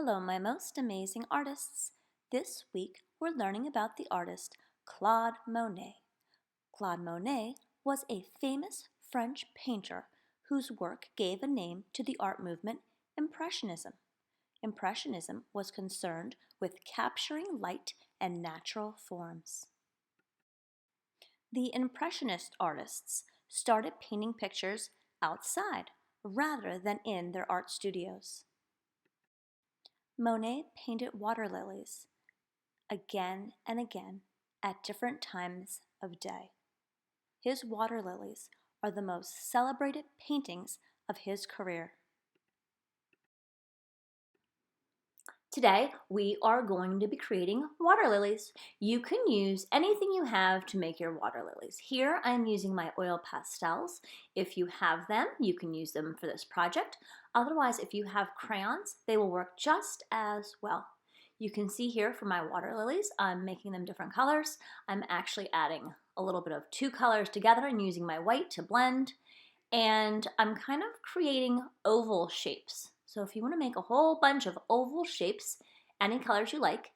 Hello, my most amazing artists. This week we're learning about the artist Claude Monet. Claude Monet was a famous French painter whose work gave a name to the art movement Impressionism. Impressionism was concerned with capturing light and natural forms. The Impressionist artists started painting pictures outside rather than in their art studios. Monet painted water lilies again and again at different times of day. His water lilies are the most celebrated paintings of his career. Today, we are going to be creating water lilies. You can use anything you have to make your water lilies. Here, I'm using my oil pastels. If you have them, you can use them for this project. Otherwise, if you have crayons, they will work just as well. You can see here for my water lilies, I'm making them different colors. I'm actually adding a little bit of two colors together and using my white to blend. And I'm kind of creating oval shapes. So if you want to make a whole bunch of oval shapes, any colors you like,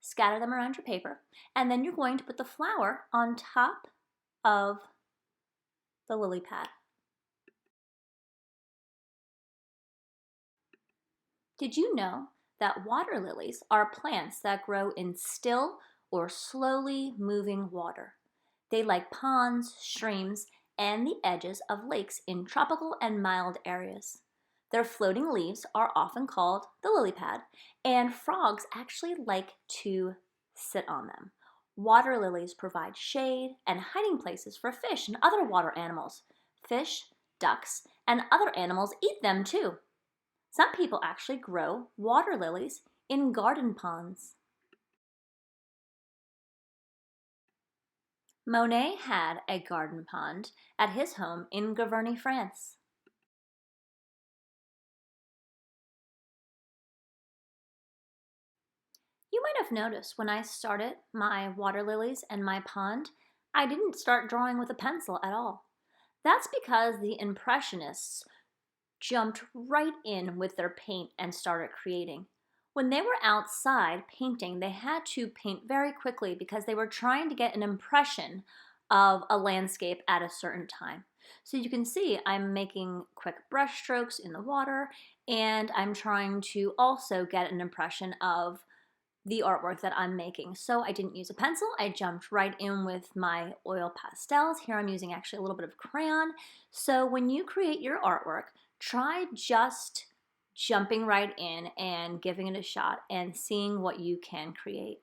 scatter them around your paper, and then you're going to put the flower on top of the lily pad. Did you know that water lilies are plants that grow in still or slowly moving water? They like ponds, streams, and the edges of lakes in tropical and mild areas. Their floating leaves are often called the lily pad, and frogs actually like to sit on them. Water lilies provide shade and hiding places for fish and other water animals. Fish, ducks, and other animals eat them too. Some people actually grow water lilies in garden ponds. Monet had a garden pond at his home in Giverny, France. You might have noticed when I started my water lilies and my pond, I didn't start drawing with a pencil at all. That's because the Impressionists jumped right in with their paint and started creating. When they were outside painting, they had to paint very quickly because they were trying to get an impression of a landscape at a certain time. So you can see I'm making quick brush strokes in the water, and I'm trying to also get an impression of the artwork that I'm making. So I didn't use a pencil, I jumped right in with my oil pastels. Here I'm using actually a little bit of crayon. So when you create your artwork, try just jumping right in and giving it a shot and seeing what you can create.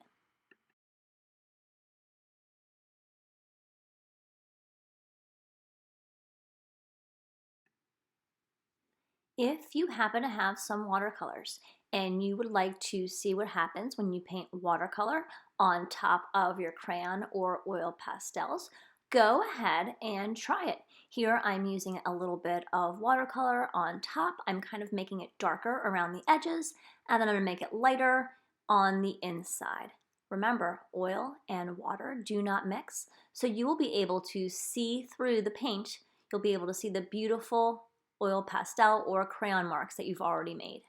If you happen to have some watercolors and you would like to see what happens when you paint watercolor on top of your crayon or oil pastels, go ahead and try it. Here I'm using a little bit of watercolor on top. I'm kind of making it darker around the edges, and then I'm going to make it lighter on the inside. Remember, oil and water do not mix, so you will be able to see through the paint. You'll be able to see the beautiful oil pastel or crayon marks that you've already made.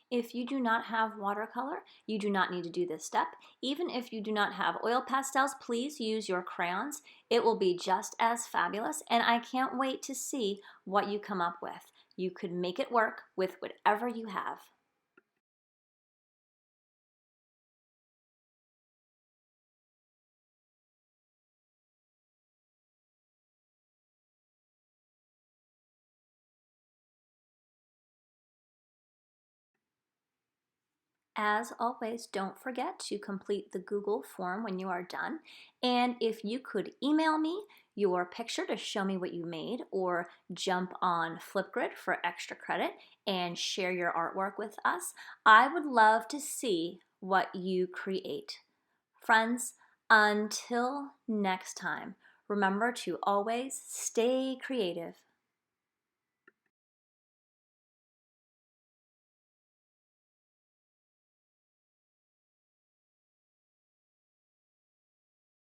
If you do not have watercolor, you do not need to do this step. Even if you do not have oil pastels, please use your crayons. It will be just as fabulous, and I can't wait to see what you come up with. You could make it work with whatever you have. As always, don't forget to complete the Google form when you are done. And if you could email me your picture to show me what you made, or jump on Flipgrid for extra credit and share your artwork with us, I would love to see what you create. Friends, until next time, remember to always stay creative.